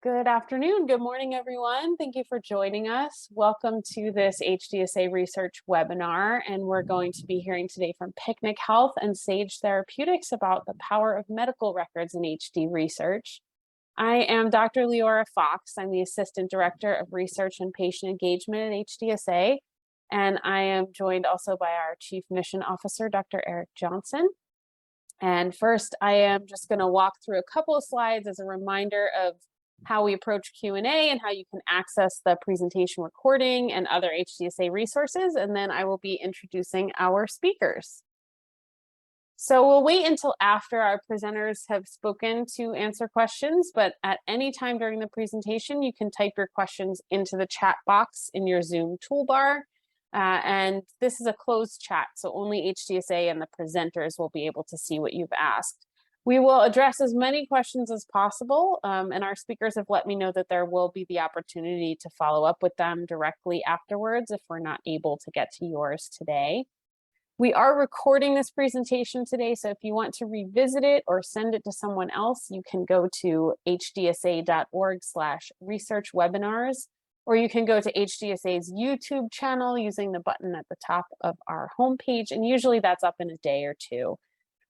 Good afternoon. Good morning, everyone. Thank you for joining us. Welcome to this HDSA research webinar, and we're going to be hearing today from Picnic Health and Sage Therapeutics about the power of medical records in HD research. I am Dr. Leora Fox. I'm the Assistant Director of Research and Patient Engagement at HDSA, and I am joined also by our Chief Mission Officer, Dr. Eric Johnson. And first, I am just going to walk through a couple of slides as a reminder of how we approach Q&A and how you can access the presentation recording and other HDSA resources, and then I will be introducing our speakers. So we'll wait until after our presenters have spoken to answer questions, but at any time during the presentation, you can type your questions into the chat box in your Zoom toolbar. And this is a closed chat, so only HDSA and the presenters will be able to see what you've asked. We will address as many questions as possible, and our speakers have let me know that there will be the opportunity to follow up with them directly afterwards if we're not able to get to yours today. We are recording this presentation today, so if you want to revisit it or send it to someone else, you can go to hdsa.org/researchwebinars, or you can go to HDSA's YouTube channel using the button at the top of our homepage, and usually that's up in a day or two.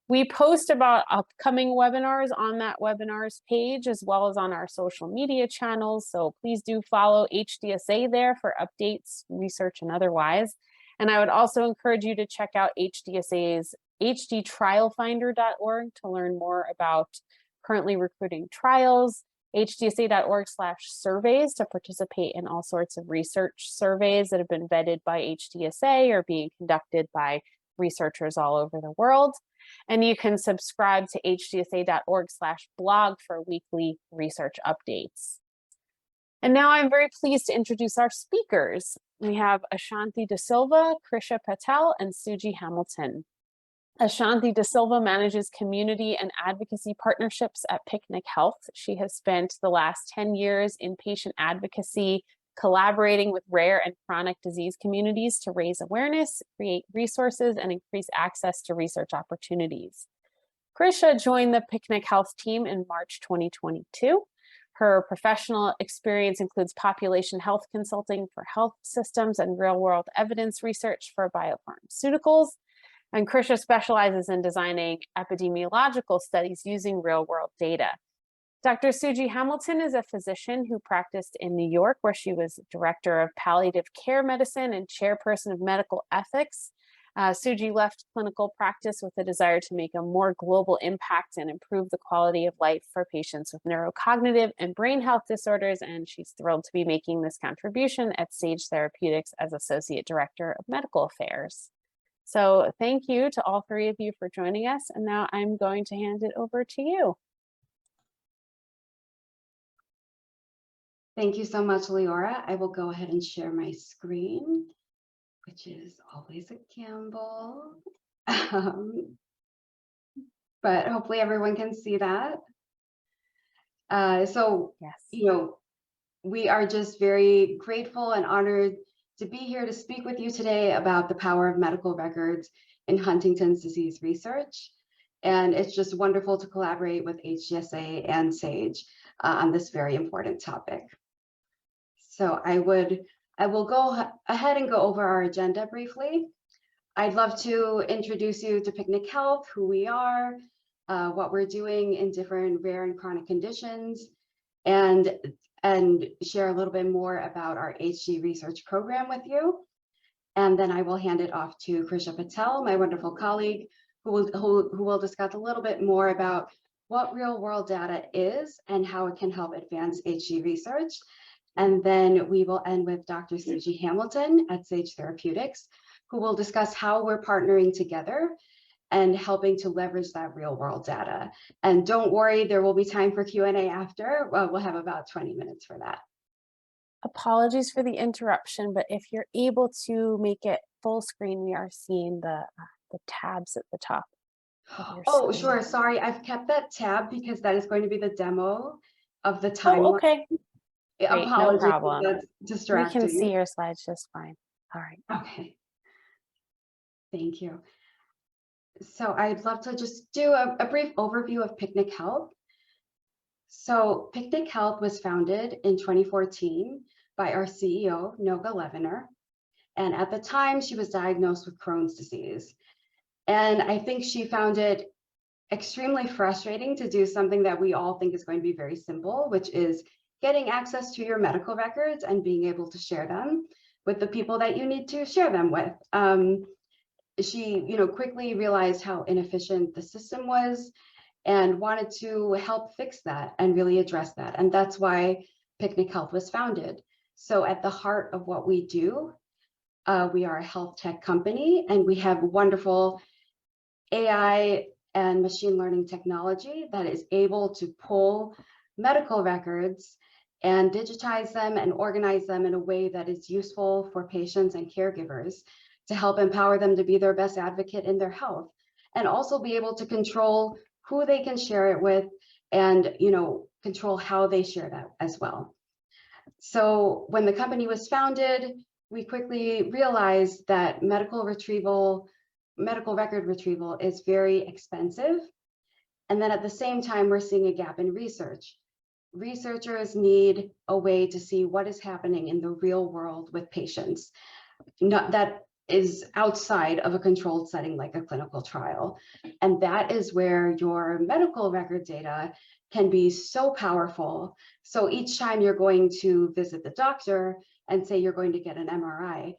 We post about upcoming webinars on that webinars page as well as on our social media channels. So please do follow HDSA there for updates, research, and otherwise. And I would also encourage you to check out HDSA's hdtrialfinder.org to learn more about currently recruiting trials, hdsa.org/surveys to participate in all sorts of research surveys that have been vetted by HDSA or being conducted by researchers all over the world. And you can subscribe to hdsa.org/blog for weekly research updates. And now I'm very pleased to introduce our speakers. We have Ashanti De Silva, Krisha Patel, and Suji Hamilton. Ashanti De Silva manages community and advocacy partnerships at Picnic Health. She has spent the last 10 years in patient advocacy, collaborating with rare and chronic disease communities to raise awareness, create resources, and increase access to research opportunities. Krisha joined the Picnic Health team in March 2022. Her professional experience includes population health consulting for health systems and real-world evidence research for biopharmaceuticals. And Krisha specializes in designing epidemiological studies using real-world data. Dr. Suji Hamilton is a physician who practiced in New York, where she was director of palliative care medicine and chairperson of medical ethics. Suji left clinical practice with a desire to make a more global impact and improve the quality of life for patients with neurocognitive and brain health disorders, and she's thrilled to be making this contribution at Sage Therapeutics as Associate Director of Medical Affairs. So thank you to all three of you for joining us, and now I'm going to hand it over to you. Thank you so much, Leora. I will go ahead and share my screen, which is always a gamble. But hopefully everyone can see that. Yes. We are just very grateful and honored to be here to speak with you today about the power of medical records in Huntington's disease research. And it's just wonderful to collaborate with HDSA and Sage on this very important topic. So I will go ahead and go over our agenda briefly. I'd love to introduce you to Picnic Health, who we are, what we're doing in different rare and chronic conditions, and share a little bit more about our HD research program with you. And then I will hand it off to Krisha Patel, my wonderful colleague, who will discuss a little bit more about what real-world data is and how it can help advance HD research. And then we will end with Dr. Suji Hamilton at Sage Therapeutics, who will discuss how we're partnering together and helping to leverage that real-world data. And don't worry, there will be time for Q&A after. We'll have about 20 minutes for that. Apologies for the interruption, but if you're able to make it full screen, we are seeing the tabs at the top. Oh, sure. Sorry, I've kept that tab because that is going to be the demo of the timeline. Oh, okay. Great, Apologies, no problem. that's distracting. We can see your slides just fine. All right. Okay. Thank you. So I'd love to just do a brief overview of Picnic Health. So PicnicHealth was founded in 2014 by our CEO, Noga Levener. And at the time, she was diagnosed with Crohn's disease. And I think she found it extremely frustrating to do something that we all think is going to be very simple, which is getting access to your medical records and being able to share them with the people that you need to share them with. She, quickly realized how inefficient the system was and wanted to help fix that and really address that. And that's why PicnicHealth was founded. So at the heart of what we do, we are a health tech company, and we have wonderful AI and machine learning technology that is able to pull medical records and digitize them and organize them in a way that is useful for patients and caregivers to help empower them to be their best advocate in their health, and also be able to control who they can share it with and control how they share that as well. So when the company was founded, we quickly realized that medical record retrieval is very expensive. And then at the same time, we're seeing a gap in research. Researchers need a way to see what is happening in the real world with patients, that is outside of a controlled setting like a clinical trial. And that is where your medical record data can be so powerful. So each time you're going to visit the doctor and say you're going to get an MRI,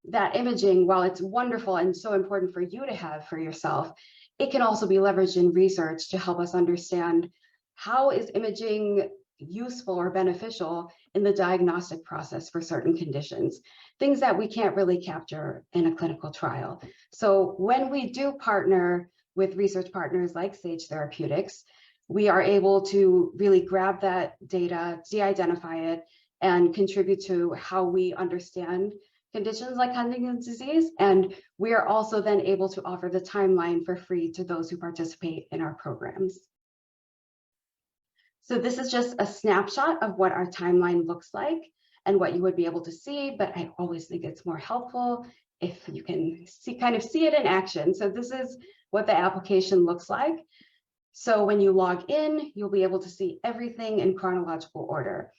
that imaging, while it's wonderful and so important for you to have for yourself, it can also be leveraged in research to help us understand how is imaging useful or beneficial in the diagnostic process for certain conditions, things that we can't really capture in a clinical trial. So when we do partner with research partners like Sage Therapeutics, we are able to really grab that data, de-identify it, and contribute to how we understand conditions like Huntington's disease. And we are also then able to offer the timeline for free to those who participate in our programs. So this is just a snapshot of what our timeline looks like and what you would be able to see, but I always think it's more helpful if you can kind of see it in action. So this is what the application looks like. So when you log in, you'll be able to see everything in chronological order.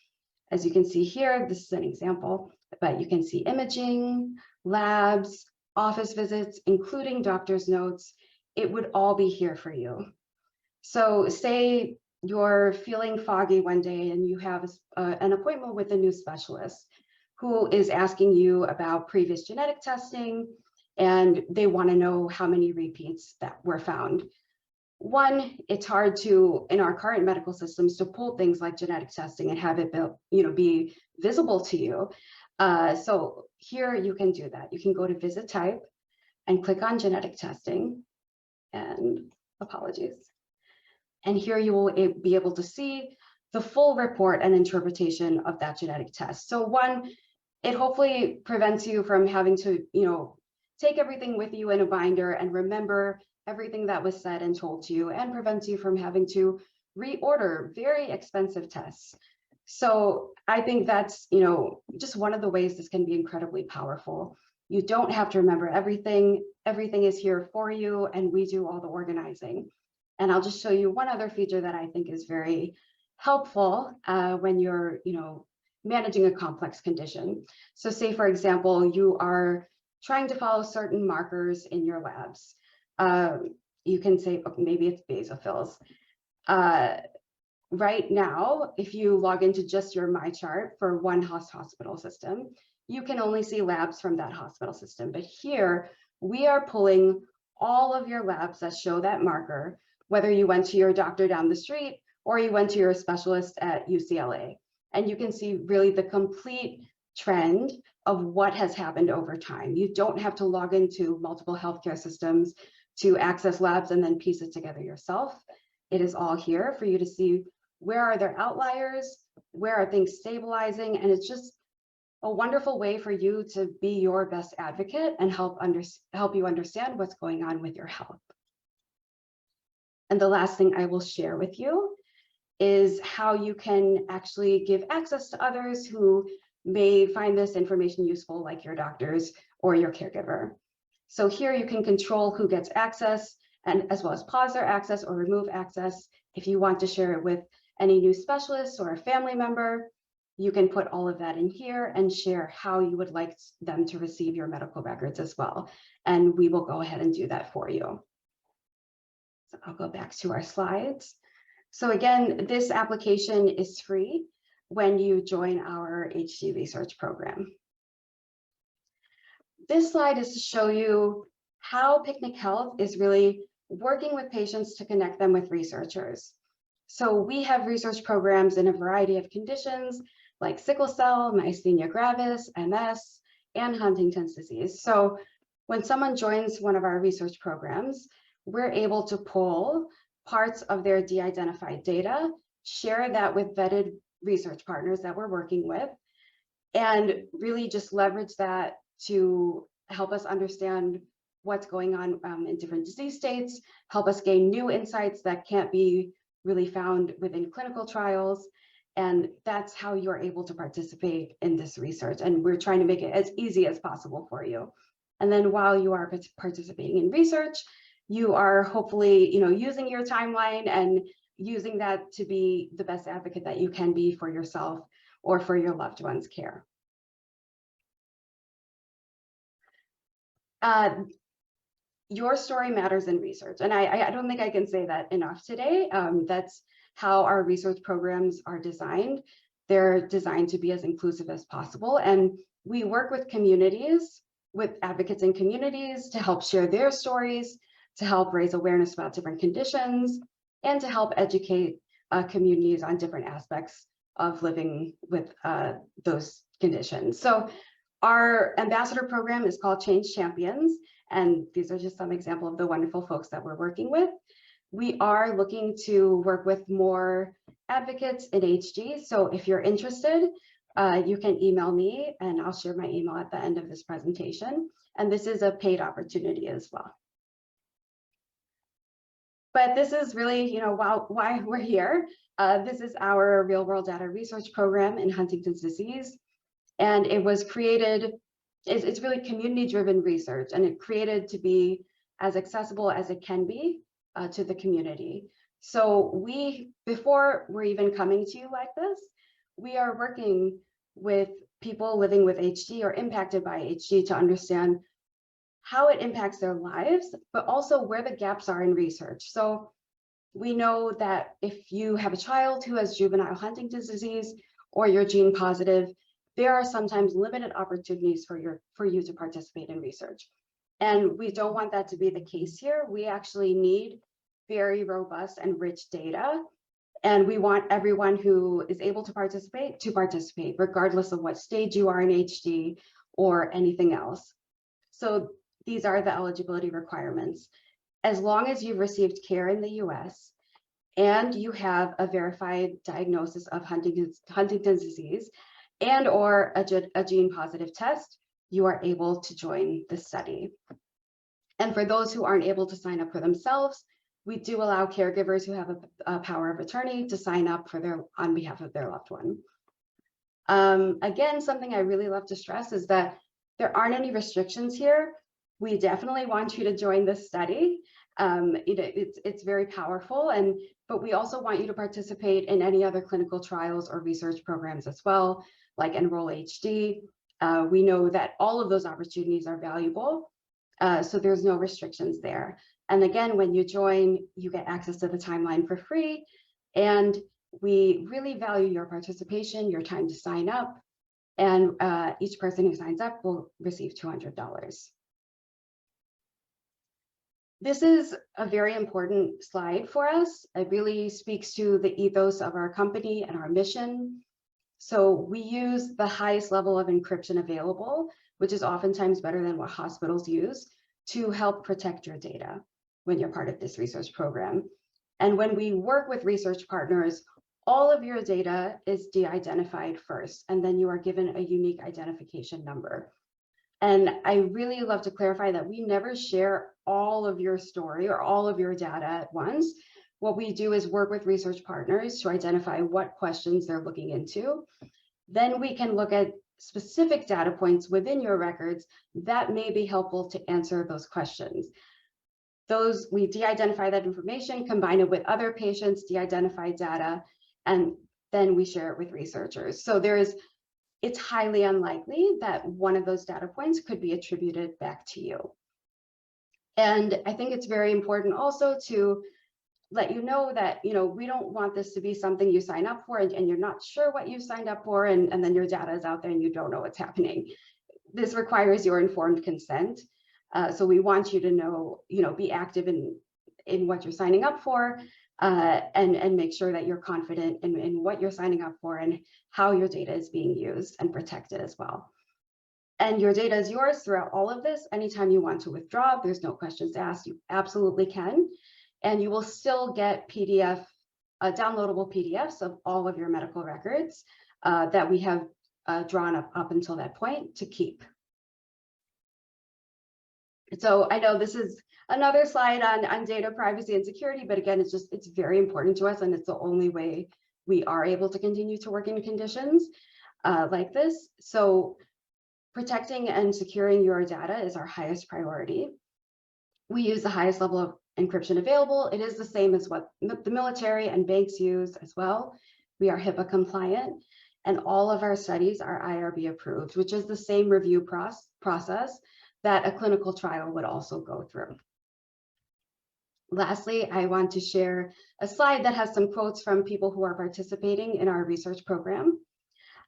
As you can see here, this is an example, but you can see imaging, labs, office visits, including doctor's notes. It would all be here for you. So say you're feeling foggy one day and you have an appointment with a new specialist who is asking you about previous genetic testing, and they want to know how many repeats that were found. One, it's hard to, in our current medical systems, to pull things like genetic testing and have it be visible to you. So here you can do that. You can go to Visit Type and click on Genetic Testing, and apologies. And here you will be able to see the full report and interpretation of that genetic test. So one, it hopefully prevents you from having to, take everything with you in a binder and remember everything that was said and told to you, and prevents you from having to reorder very expensive tests. So I think that's, just one of the ways this can be incredibly powerful. You don't have to remember everything. Everything is here for you, and we do all the organizing. And I'll just show you one other feature that I think is very helpful when you're, managing a complex condition. So say, for example, you are trying to follow certain markers in your labs. You can say, okay, maybe it's basophils. Right now, if you log into just your MyChart for one hospital system, you can only see labs from that hospital system. But here, we are pulling all of your labs that show that marker, whether you went to your doctor down the street or you went to your specialist at UCLA. And you can see really the complete trend of what has happened over time. You don't have to log into multiple healthcare systems to access labs and then piece it together yourself. It is all here for you to see where are there outliers, where are things stabilizing, and it's just a wonderful way for you to be your best advocate and help you understand what's going on with your health. And the last thing I will share with you is how you can actually give access to others who may find this information useful, like your doctors or your caregiver. So here you can control who gets access, and as well as pause their access or remove access if you want to share it with any new specialists or a family member, you can put all of that in here and share how you would like them to receive your medical records as well. And we will go ahead and do that for you. So I'll go back to our slides. So again, this application is free when you join our HD research program. This slide is to show you how PicnicHealth is really working with patients to connect them with researchers. So we have research programs in a variety of conditions like sickle cell, myasthenia gravis, MS, and Huntington's disease. So when someone joins one of our research programs, we're able to pull parts of their de-identified data, share that with vetted research partners that we're working with, and really just leverage that to help us understand what's going on in different disease states, help us gain new insights that can't be really found within clinical trials. And that's how you're able to participate in this research. And we're trying to make it as easy as possible for you. And then while you are participating in research, you are hopefully, using your timeline and using that to be the best advocate that you can be for yourself or for your loved one's care. Your story matters in research. And I don't think I can say that enough today. That's how our research programs are designed. They're designed to be as inclusive as possible. And we work with communities, with advocates in communities to help share their stories, to help raise awareness about different conditions, and to help educate communities on different aspects of living with those conditions. So our ambassador program is called Change Champions, and these are just some example of the wonderful folks that we're working with. We are looking to work with more advocates in HD. So if you're interested, you can email me and I'll share my email at the end of this presentation. And this is a paid opportunity as well. But this is really, why we're here. This is our real world data research program in Huntington's disease. And it was created, it's really community driven research, and it created to be as accessible as it can be to the community. So before we're even coming to you like this, we are working with people living with HD or impacted by HD to understand how it impacts their lives, but also where the gaps are in research. So we know that if you have a child who has juvenile Huntington's disease or you're gene positive, there are sometimes limited opportunities for you to participate in research. And we don't want that to be the case here. We actually need very robust and rich data. And we want everyone who is able to participate, regardless of what stage you are in HD or anything else. So these are the eligibility requirements. As long as you've received care in the US and you have a verified diagnosis of Huntington's disease and or a gene positive test, you are able to join the study. And for those who aren't able to sign up for themselves, we do allow caregivers who have a power of attorney to sign up on behalf of their loved one. Again, something I really love to stress is that there aren't any restrictions here. We definitely want you to join this study. It's very powerful, but we also want you to participate in any other clinical trials or research programs as well, like Enroll HD. We know that all of those opportunities are valuable, so there's no restrictions there. And again, when you join, you get access to the timeline for free, and we really value your participation, your time to sign up, and each person who signs up will receive $200. This is a very important slide for us. It really speaks to the ethos of our company and our mission. So we use the highest level of encryption available, which is oftentimes better than what hospitals use, to help protect your data when you're part of this research program. And when we work with research partners, all of your data is de-identified first, and then you are given a unique identification number. And I really love to clarify that we never share all of your story or all of your data at once. What we do is work with research partners to identify what questions they're looking into. Then we can look at specific data points within your records that may be helpful to answer those questions. We de-identify that information, combine it with other patients' de-identified data, and then we share it with researchers. So it's highly unlikely that one of those data points could be attributed back to you. And I think it's very important also to let you know that, we don't want this to be something you sign up for and you're not sure what you signed up for, and then your data is out there and you don't know what's happening. This requires your informed consent. So we want you to know, be active in what you're signing up for, and make sure that you're confident in what you're signing up for and how your data is being used and protected as well. And your data is yours throughout all of this. Anytime you want to withdraw, there's no questions asked, you absolutely can. And you will still get downloadable PDFs of all of your medical records that we have drawn up until that point to keep. So I know this is another slide on data privacy and security, but again, it's very important to us, and it's the only way we are able to continue to work in conditions like this. So protecting and securing your data is our highest priority. We use the highest level of encryption available. It is the same as what the military and banks use as well. We are HIPAA compliant, and all of our studies are IRB approved, which is the same review process that a clinical trial would also go through. Lastly, I want to share a slide that has some quotes from people who are participating in our research program.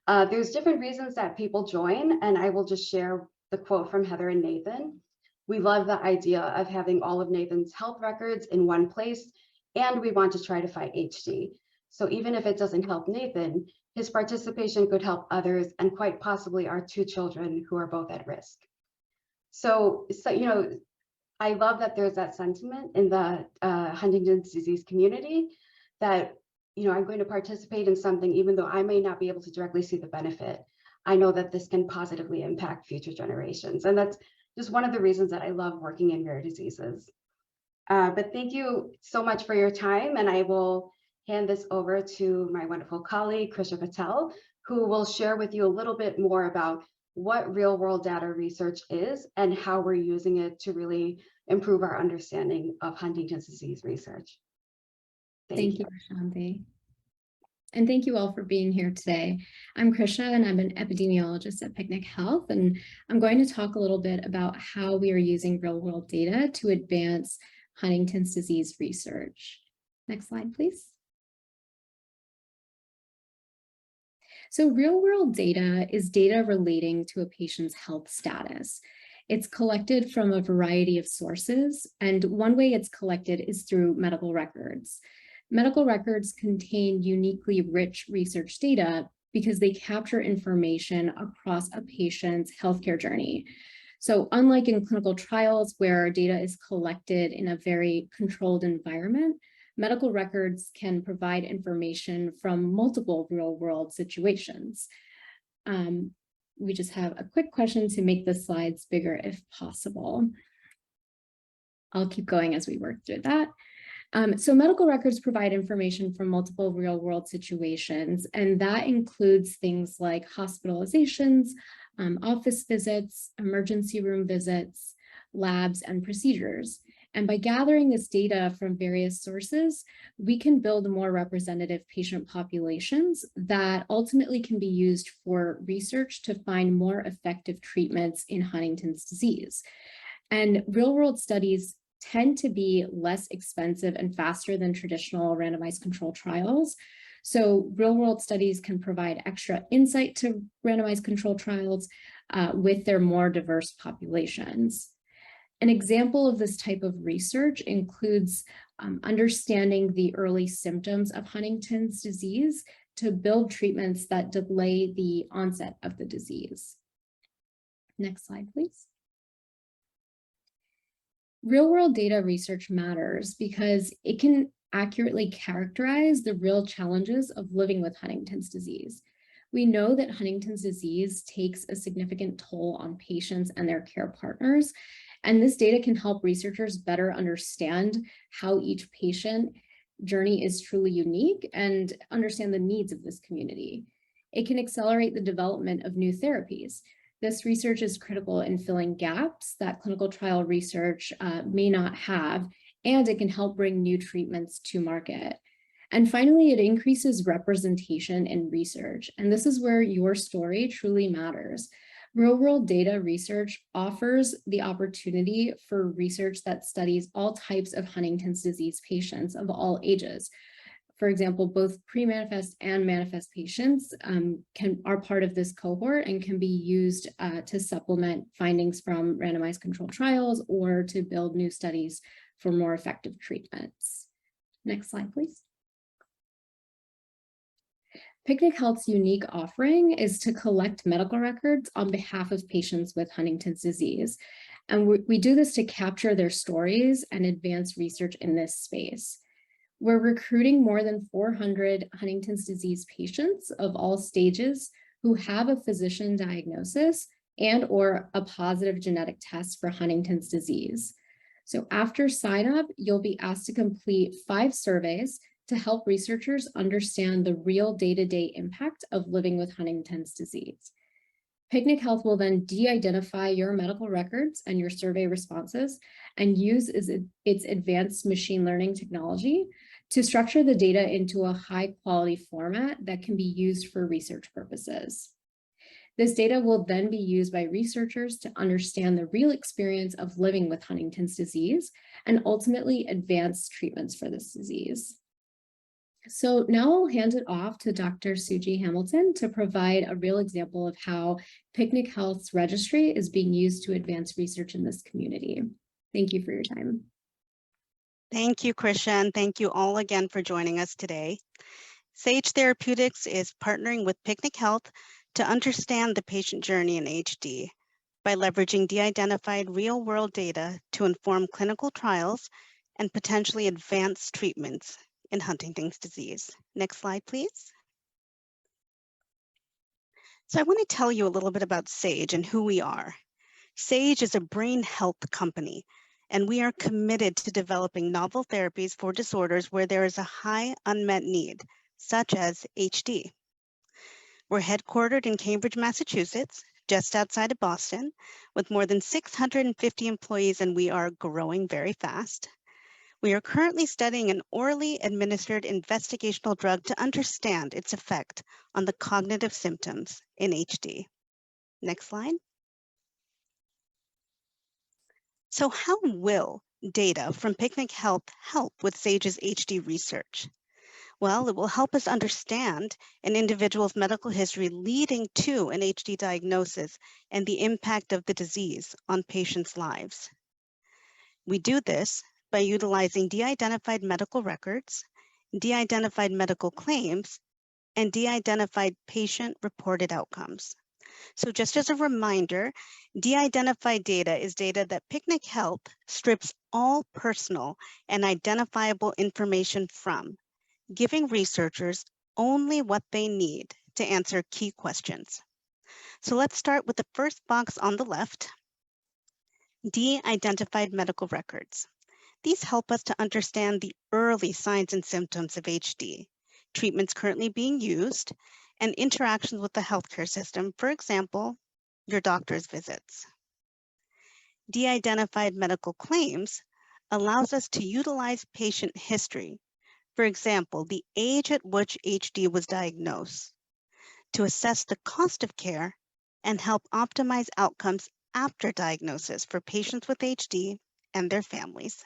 There's different reasons that people join, and I will just share the quote from Heather and Nathan. We love the idea of having all of Nathan's health records in one place, and we want to try to fight HD. So even if it doesn't help Nathan, his participation could help others, and quite possibly our 2 children who are both at risk. So I love that there's that sentiment in the Huntington's disease community that, I'm going to participate in something, even though I may not be able to directly see the benefit. I know that this can positively impact future generations. And that's just one of the reasons that I love working in rare diseases. But thank you so much for your time. And I will hand this over to my wonderful colleague, Patel, who will share with you a little bit more about what real world data research is and how we're using it to really improve our understanding of Huntington's disease research. Thank you, Shanti. And thank you all for being here today. I'm Krisha, and I'm an epidemiologist at PicnicHealth, and I'm going to talk a little bit about how we are using real-world data to advance Huntington's disease research. Next slide, please. So real-world data is data relating to a patient's health status. It's collected from a variety of sources, and one way it's collected is through medical records. Medical records contain uniquely rich research data because they capture information across a patient's healthcare journey. So unlike in clinical trials where data is collected in a very controlled environment, medical records can provide information from multiple real-world situations. We just have a quick question to make the slides bigger if possible. I'll keep going as we work through that. So medical records provide information from multiple real-world situations, and that includes things like hospitalizations, office visits, emergency room visits, labs, and procedures. And by gathering this data from various sources, we can build more representative patient populations that ultimately can be used for research to find more effective treatments in Huntington's disease. And real-world studies tend to be less expensive and faster than traditional randomized control trials. So real-world studies can provide extra insight to randomized control trials with their more diverse populations. An example of this type of research includes understanding the early symptoms of Huntington's disease to build treatments that delay the onset of the disease. Next slide, please. Real-world data research matters because it can accurately characterize the real challenges of living with Huntington's disease. We know that Huntington's disease takes a significant toll on patients and their care partners, and this data can help researchers better understand how each patient journey is truly unique and understand the needs of this community. It can accelerate the development of new therapies. This research is critical in filling gaps that clinical trial research may not have, and it can help bring new treatments to market. And finally, it increases representation in research. And this is where your story truly matters. Real-world data research offers the opportunity for research that studies all types of Huntington's disease patients of all ages. For example, both pre-manifest and manifest patients are part of this cohort and can be used to supplement findings from randomized controlled trials or to build new studies for more effective treatments. Next slide, please. PicnicHealth's unique offering is to collect medical records on behalf of patients with Huntington's disease. And we do this to capture their stories and advance research in this space. We're recruiting more than 400 Huntington's disease patients of all stages who have a physician diagnosis and or a positive genetic test for Huntington's disease. So after sign up, you'll be asked to complete 5 surveys to help researchers understand the real day-to-day impact of living with Huntington's disease. PicnicHealth will then de-identify your medical records and your survey responses and use its advanced machine learning technology to structure the data into a high-quality format that can be used for research purposes. This data will then be used by researchers to understand the real experience of living with Huntington's disease and ultimately advance treatments for this disease. So now I'll hand it off to Dr. Suji Hamilton to provide a real example of how PicnicHealth's registry is being used to advance research in this community. Thank you for your time. Thank you, Krisha, and thank you all again for joining us today. Sage Therapeutics is partnering with PicnicHealth to understand the patient journey in HD by leveraging de-identified real-world data to inform clinical trials and potentially advance treatments in Huntington's disease. Next slide, please. So I want to tell you a little bit about Sage and who we are. Sage is a brain health company, and we are committed to developing novel therapies for disorders where there is a high unmet need, such as HD. We're headquartered in Cambridge, Massachusetts, just outside of Boston, with more than 650 employees, and we are growing very fast. We are currently studying an orally administered investigational drug to understand its effect on the cognitive symptoms in HD. Next slide. So how will data from PicnicHealth help with Sage's HD research? Well, it will help us understand an individual's medical history leading to an HD diagnosis and the impact of the disease on patients' lives. We do this by utilizing de-identified medical records, de-identified medical claims, and de-identified patient-reported outcomes. So just as a reminder, de-identified data is data that PicnicHealth strips all personal and identifiable information from, giving researchers only what they need to answer key questions. So let's start with the first box on the left, de-identified medical records. These help us to understand the early signs and symptoms of HD, treatments currently being used, and interactions with the healthcare system, for example, your doctor's visits. De-identified medical claims allows us to utilize patient history, for example, the age at which HD was diagnosed, to assess the cost of care and help optimize outcomes after diagnosis for patients with HD and their families.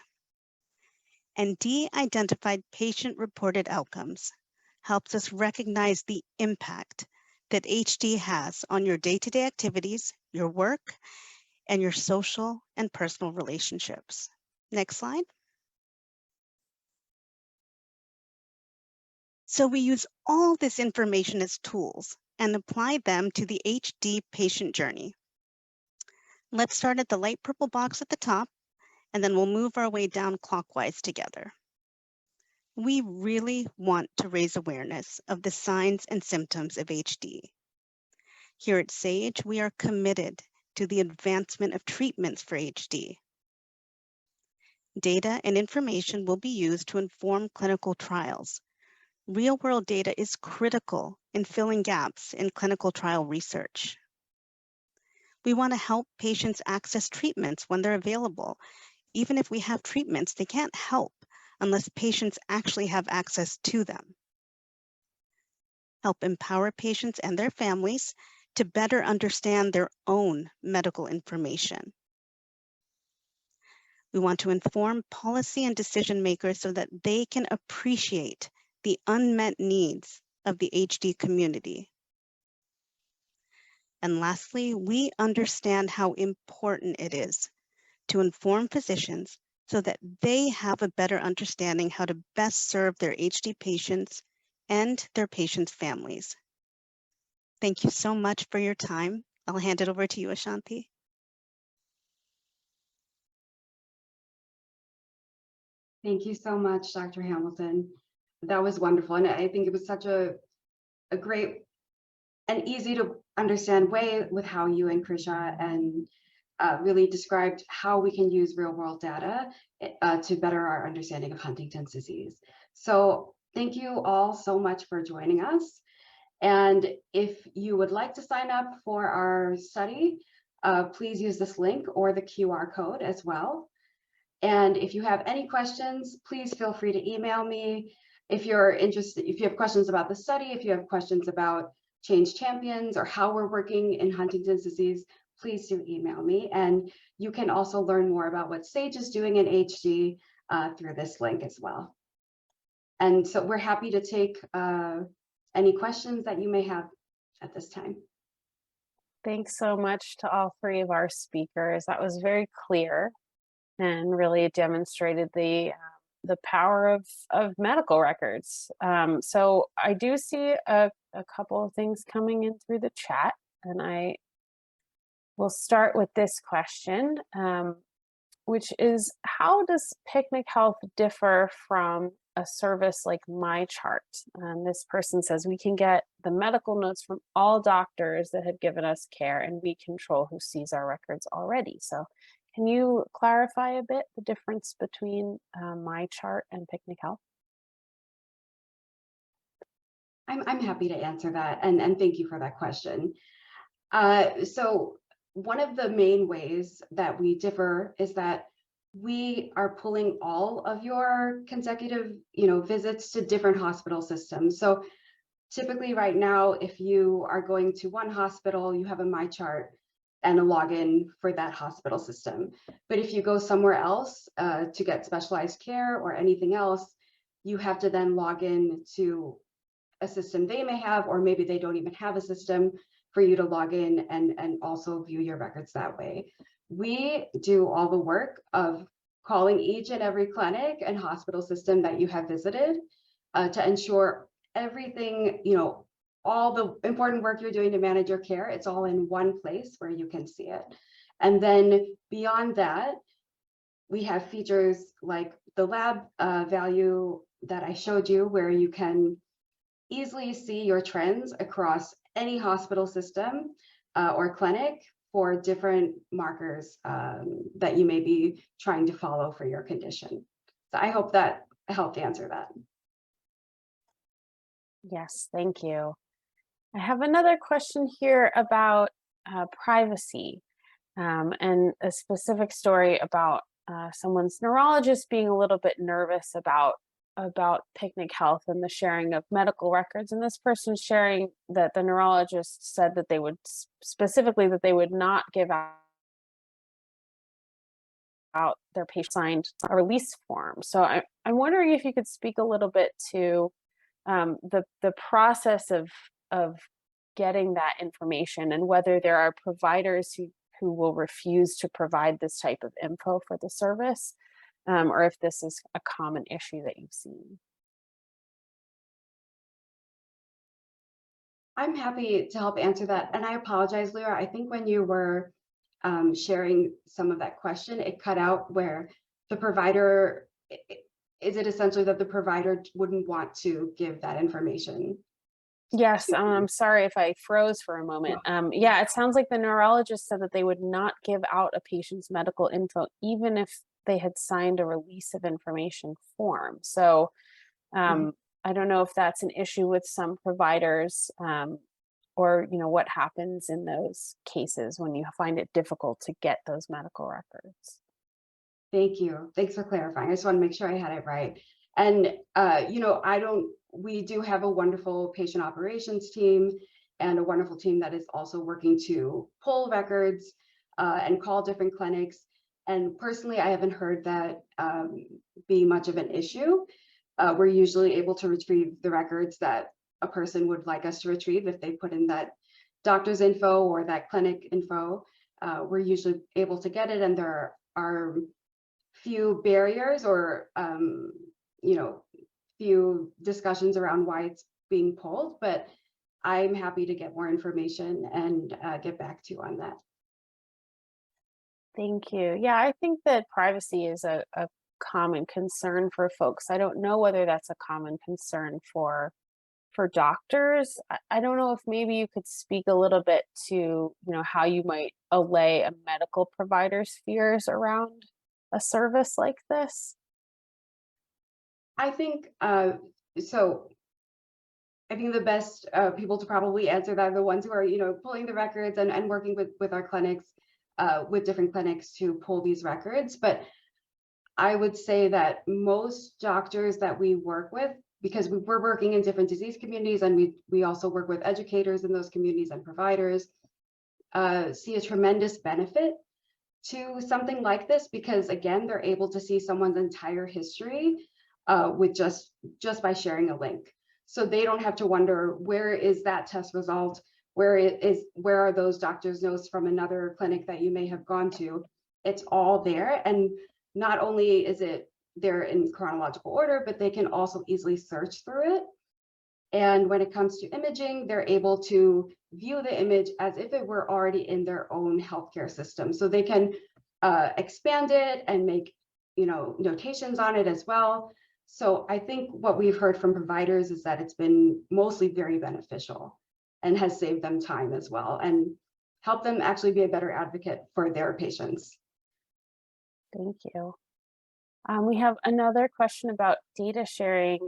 And de-identified patient-reported outcomes helps us recognize the impact that HD has on your day-to-day activities, your work, and your social and personal relationships. Next slide. So we use all this information as tools and apply them to the HD patient journey. Let's start at the light purple box at the top, and then we'll move our way down clockwise together. We really want to raise awareness of the signs and symptoms of HD. Here at Sage, we are committed to the advancement of treatments for HD. Data and information will be used to inform clinical trials. Real-world data is critical in filling gaps in clinical trial research. We want to help patients access treatments when they're available. Even if we have treatments, they can't help unless patients actually have access to them. Help empower patients and their families to better understand their own medical information. We want to inform policy and decision makers so that they can appreciate the unmet needs of the HD community. And lastly, we understand how important it is to inform physicians so that they have a better understanding how to best serve their HD patients and their patients' families. Thank you so much for your time. I'll hand it over to you, Ashanti. Thank you so much, Dr. Hamilton. That was wonderful. And I think it was such a great and easy to understand way with how you and Krisha and really described how we can use real world data to better our understanding of Huntington's disease. So thank you all so much for joining us. And if you would like to sign up for our study, please use this link or the QR code as well. And if you have any questions, please feel free to email me. If you're interested, if you have questions about the study, if you have questions about Change Champions or how we're working in Huntington's disease, please do email me. And you can also learn more about what Sage is doing in HD through this link as well. And so we're happy to take any questions that you may have at this time. Thanks so much to all three of our speakers. That was very clear and really demonstrated the power of medical records. So I do see a couple of things coming in through the chat, and I will start with this question, which is, how does PicnicHealth differ from a service like MyChart? This person says, we can get the medical notes from all doctors that have given us care, and we control who sees our records already. So can you clarify a bit the difference between MyChart and PicnicHealth? I'm happy to answer that, and thank you for that question. So one of the main ways that we differ is that we are pulling all of your consecutive, visits to different hospital systems. So typically right now, if you are going to one hospital, you have a MyChart and a login for that hospital system. But if you go somewhere else to get specialized care or anything else, you have to then log in to a system they may have, or maybe they don't even have a system for you to log in and also view your records that way. We do all the work of calling each and every clinic and hospital system that you have visited to ensure everything, all the important work you're doing to manage your care, it's all in one place where you can see it. And then beyond that, we have features like the lab value that I showed you, where you can easily see your trends across any hospital system or clinic for different markers that you may be trying to follow for your condition. So I hope that helped answer that. Yes, thank you. I have another question here about privacy and a specific story about someone's neurologist being a little bit nervous about PicnicHealth and the sharing of medical records. And this person sharing that the neurologist said that they would specifically that they would not give out their patient signed a release form. So I'm wondering if you could speak a little bit to the process of getting that information, and whether there are providers who will refuse to provide this type of info for the service, or if this is a common issue that you've seen. I'm happy to help answer that. And I apologize, Lyra. I think when you were sharing some of that question, it cut out where the provider, is it essentially that the provider wouldn't want to give that information? Yes, I'm sorry if I froze for a moment. Yeah, it sounds like the neurologist said that they would not give out a patient's medical info, even if they had signed a release of information form. So I don't know if that's an issue with some providers, or what happens in those cases when you find it difficult to get those medical records. Thank you. Thanks for clarifying. I just want to make sure I had it right. And, we do have a wonderful patient operations team and a wonderful team that is also working to pull records and call different clinics. And personally, I haven't heard that be much of an issue. We're usually able to retrieve the records that a person would like us to retrieve if they put in that doctor's info or that clinic info. We're usually able to get it, and there are few barriers or few discussions around why it's being pulled, but I'm happy to get more information and get back to you on that. Thank you. Yeah, I think that privacy is a common concern for folks. I don't know whether that's a common concern for doctors. I don't know if maybe you could speak a little bit to, how you might allay a medical provider's fears around a service like this. I think so. I think the best people to probably answer that are the ones who are, pulling the records and working with our clinics, with different clinics to pull these records. But I would say that most doctors that we work with, because we're working in different disease communities, and we also work with educators in those communities and providers, see a tremendous benefit to something like this, because again, they're able to see someone's entire history with just by sharing a link. So they don't have to wonder, where is that test result? Where are those doctor's notes from another clinic that you may have gone to? It's all there. And not only is it there in chronological order, but they can also easily search through it. And when it comes to imaging, they're able to view the image as if it were already in their own healthcare system. So they can expand it and make, notations on it as well. So I think what we've heard from providers is that it's been mostly very beneficial and has saved them time as well and helped them actually be a better advocate for their patients. Thank you. We have another question about data sharing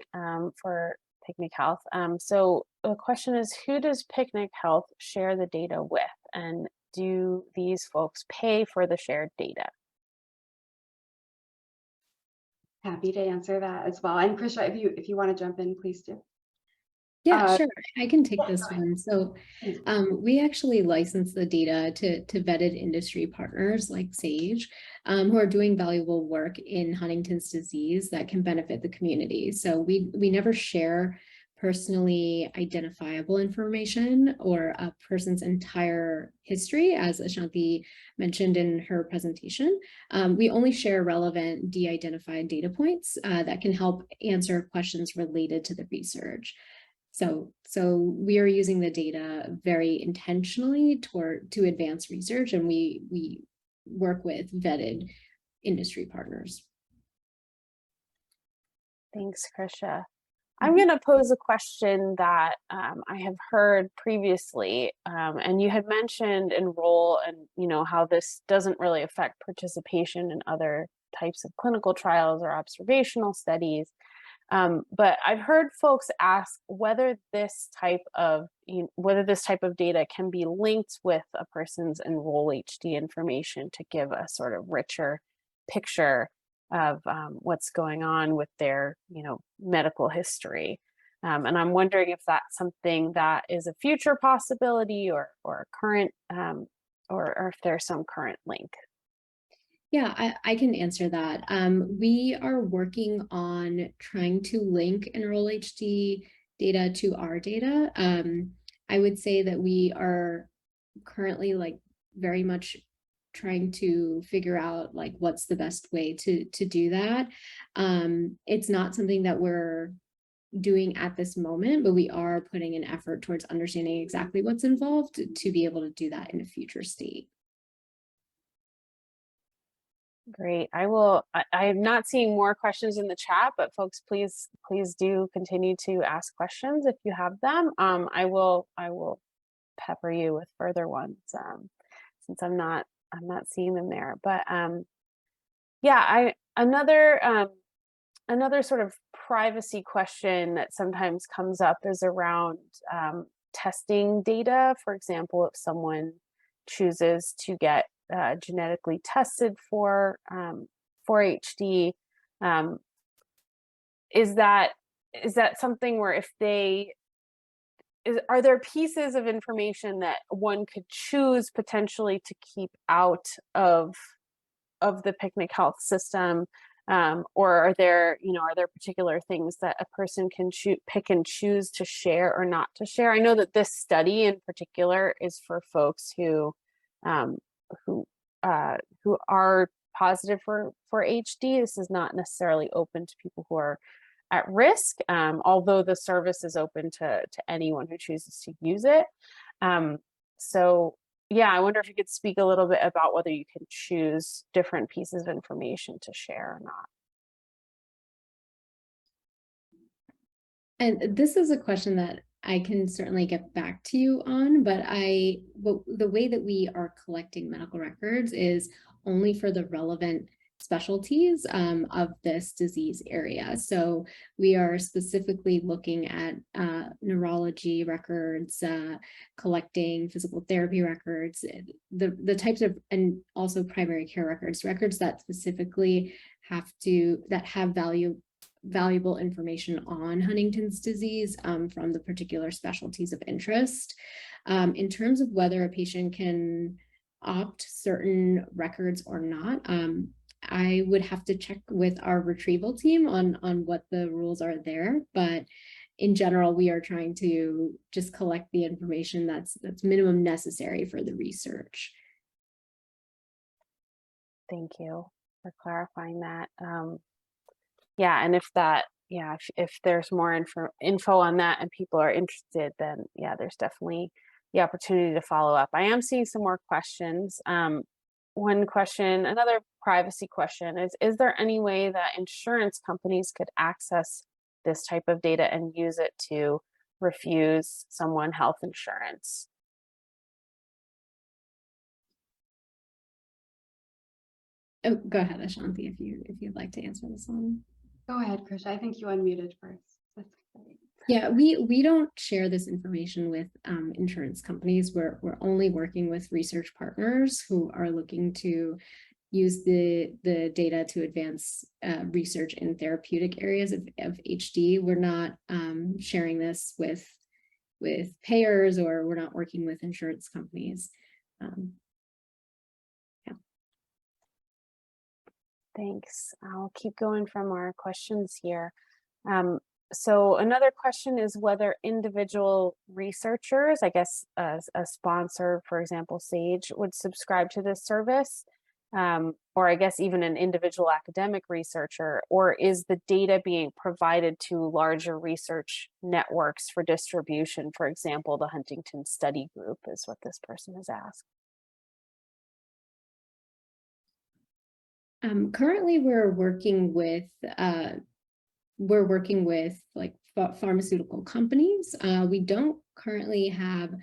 for PicnicHealth. So the question is, who does PicnicHealth share the data with? And do these folks pay for the shared data? Happy to answer that as well. And Krisha, if you want to jump in, please do. Yeah, sure. I can take this one. So we actually license the data to vetted industry partners like Sage, who are doing valuable work in Huntington's disease that can benefit the community. So we never share personally identifiable information or a person's entire history, as Ashanti mentioned in her presentation. We only share relevant de-identified data points that can help answer questions related to the research. So we are using the data very intentionally to advance research, and we work with vetted industry partners. Thanks, Krisha. I'm going to pose a question that I have heard previously, and you had mentioned enroll and how this doesn't really affect participation in other types of clinical trials or observational studies. But I've heard folks ask whether this type of data can be linked with a person's Enroll-HD information to give a sort of richer picture of what's going on with their, medical history. And I'm wondering if that's something that is a future possibility or current, or if there's some current link. Yeah, I can answer that. We are working on trying to link Enroll-HD data to our data. I would say that we are currently very much trying to figure out what's the best way to do that. It's not something that we're doing at this moment, but we are putting an effort towards understanding exactly what's involved to be able to do that in a future state. Great. I'm not seeing more questions in the chat, but folks, please do continue to ask questions if you have them. I will pepper you with further ones since I'm not seeing them there. But yeah, another sort of privacy question that sometimes comes up is around testing data. For example, if someone chooses to get genetically tested for for HD, is that something where if they are there pieces of information that one could choose potentially to keep out of the PicnicHealth system, or are there particular things that a person can pick and choose to share or not to share? I know that this study in particular is for folks who are positive for HD. This is not necessarily open to people who are at risk, although the service is open to anyone who chooses to use it. So yeah, I wonder if you could speak a little bit about whether you can choose different pieces of information to share or not. And this is a question that I can certainly get back to you on, but the way that we are collecting medical records is only for the relevant specialties of this disease area. So we are specifically looking at neurology records, collecting physical therapy records, the types of, and also primary care records that specifically have valuable information on Huntington's disease from the particular specialties of interest. In terms of whether a patient can opt certain records or not, I would have to check with our retrieval team on what the rules are there, but in general, we are trying to just collect the information that's minimum necessary for the research. Thank you for clarifying that. Yeah, and if there's more info on that and people are interested, then yeah, there's definitely the opportunity to follow up. I am seeing some more questions. One question, another privacy question is there any way that insurance companies could access this type of data and use it to refuse someone health insurance? Oh, go ahead, Ashanti, if you'd like to answer this one. Go ahead, Krisha. I think you unmuted first. That's great. Yeah, we don't share this information with insurance companies. We're only working with research partners who are looking to use the data to advance research in therapeutic areas of HD. We're not sharing this with payers, or we're not working with insurance companies. Yeah. Thanks. I'll keep going from our questions here. So another question is whether individual researchers, I guess a sponsor, for example, Sage, would subscribe to this service, or I guess even an individual academic researcher, or is the data being provided to larger research networks for distribution? For example, the Huntington Study Group is what this person has asked. Currently, we're working with like pharmaceutical companies. We don't currently have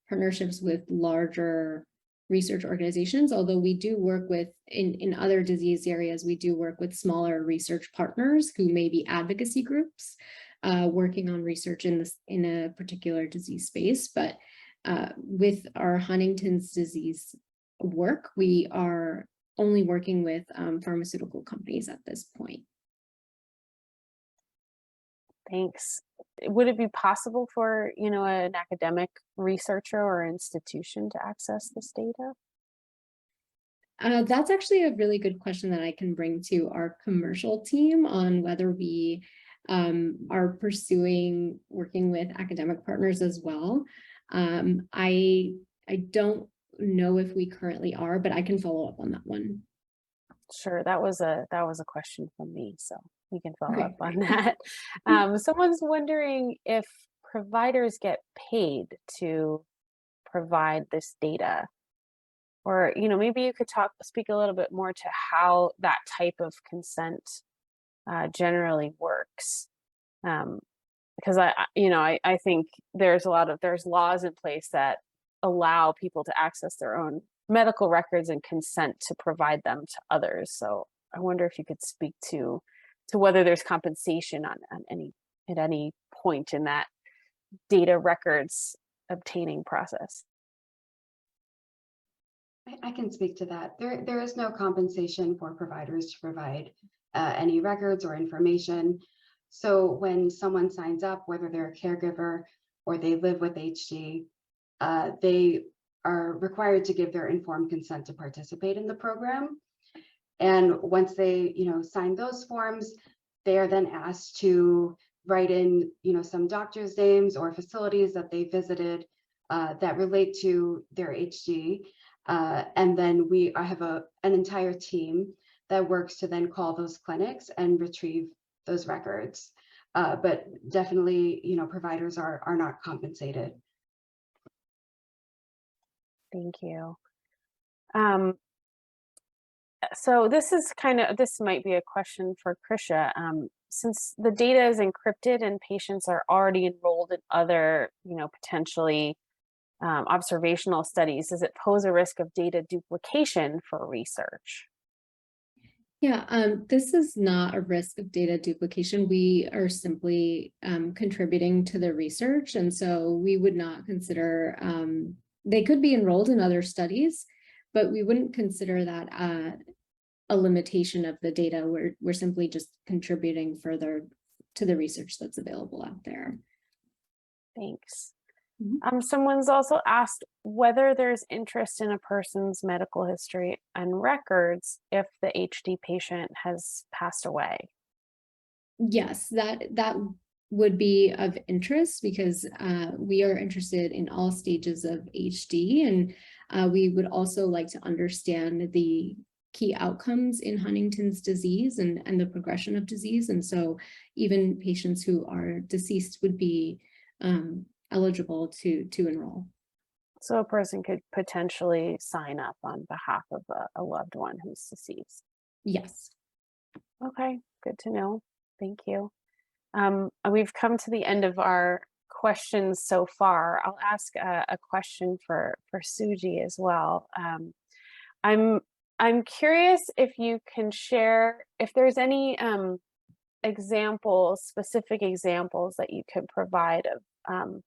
partnerships with larger research organizations, although we do work with, in other disease areas, we do work with smaller research partners who may be advocacy groups working on research in a particular disease space. But with our Huntington's disease work, we are only working with pharmaceutical companies at this point. Thanks. Would it be possible for, an academic researcher or institution to access this data? That's actually a really good question that I can bring to our commercial team on whether we are pursuing working with academic partners as well. I don't know if we currently are, but I can follow up on that one. Sure, that was a question from me, so we can follow Okay, up on that. Someone's wondering if providers get paid to provide this data, or maybe you could speak a little bit more to how that type of consent generally works, because I think there's laws in place that allow people to access their own medical records and consent to provide them to others. So I wonder if you could speak to whether there's compensation at any point in that data records obtaining process. I can speak to that. There is no compensation for providers to provide any records or information. So when someone signs up, whether they're a caregiver or they live with HD, they are required to give their informed consent to participate in the program. And once they, sign those forms, they are then asked to write in, some doctors' names or facilities that they visited that relate to their HD. And then we have an entire team that works to then call those clinics and retrieve those records. But definitely, providers are not compensated. Thank you. So this might be a question for Krisha. Since the data is encrypted and patients are already enrolled in other, potentially observational studies, does it pose a risk of data duplication for research? Yeah, this is not a risk of data duplication. We are simply contributing to the research. And so we would not consider, they could be enrolled in other studies, but we wouldn't consider that a limitation of the data. We're simply just contributing further to the research that's available out there. Thanks. Mm-hmm. Someone's also asked whether there's interest in a person's medical history and records if the HD patient has passed away. Yes, that would be of interest because we are interested in all stages of HD, and we would also like to understand the key outcomes in Huntington's disease and the progression of disease. And so even patients who are deceased would be eligible to enroll. So a person could potentially sign up on behalf of a loved one who's deceased. Yes. Okay, good to know. Thank you. We've come to the end of our questions so far. I'll ask a question for Suji as well. I'm curious if you can share if there's any specific examples that you could provide of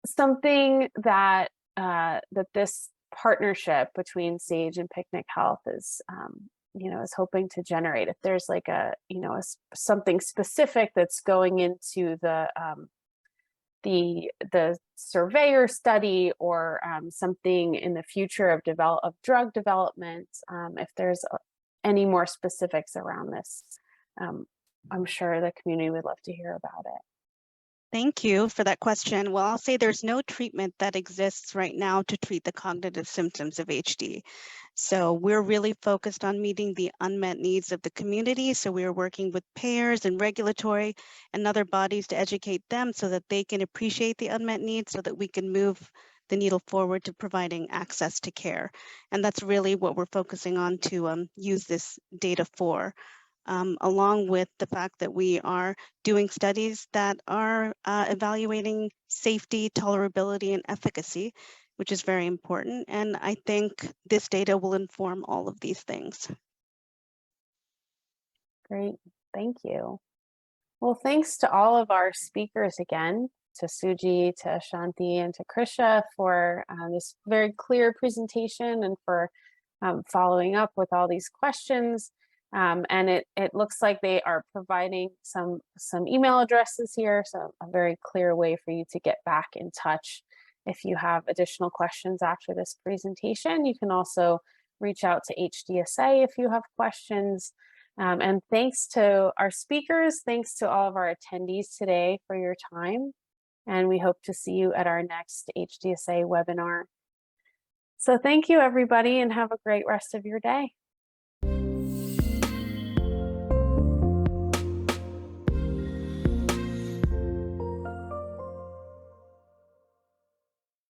something that that this partnership between Sage and PicnicHealth is is hoping to generate. If there's like something specific that's going into the surveyor study or something in the future of drug development, if there's any more specifics around this, I'm sure the community would love to hear about it. Thank you for that question. Well, I'll say there's no treatment that exists right now to treat the cognitive symptoms of HD. So we're really focused on meeting the unmet needs of the community. So we are working with payers and regulatory and other bodies to educate them so that they can appreciate the unmet needs so that we can move the needle forward to providing access to care. And that's really what we're focusing on to use this data for. Along with the fact that we are doing studies that are evaluating safety, tolerability, and efficacy, which is very important. And I think this data will inform all of these things. Great, thank you. Well, thanks to all of our speakers again, to Suji, to Shanti, and to Krisha for this very clear presentation and for following up with all these questions. And it looks like they are providing some email addresses here, so a very clear way for you to get back in touch. If you have additional questions after this presentation, you can also reach out to HDSA if you have questions. And thanks to our speakers, thanks to all of our attendees today for your time. And we hope to see you at our next HDSA webinar. So thank you, everybody, and have a great rest of your day.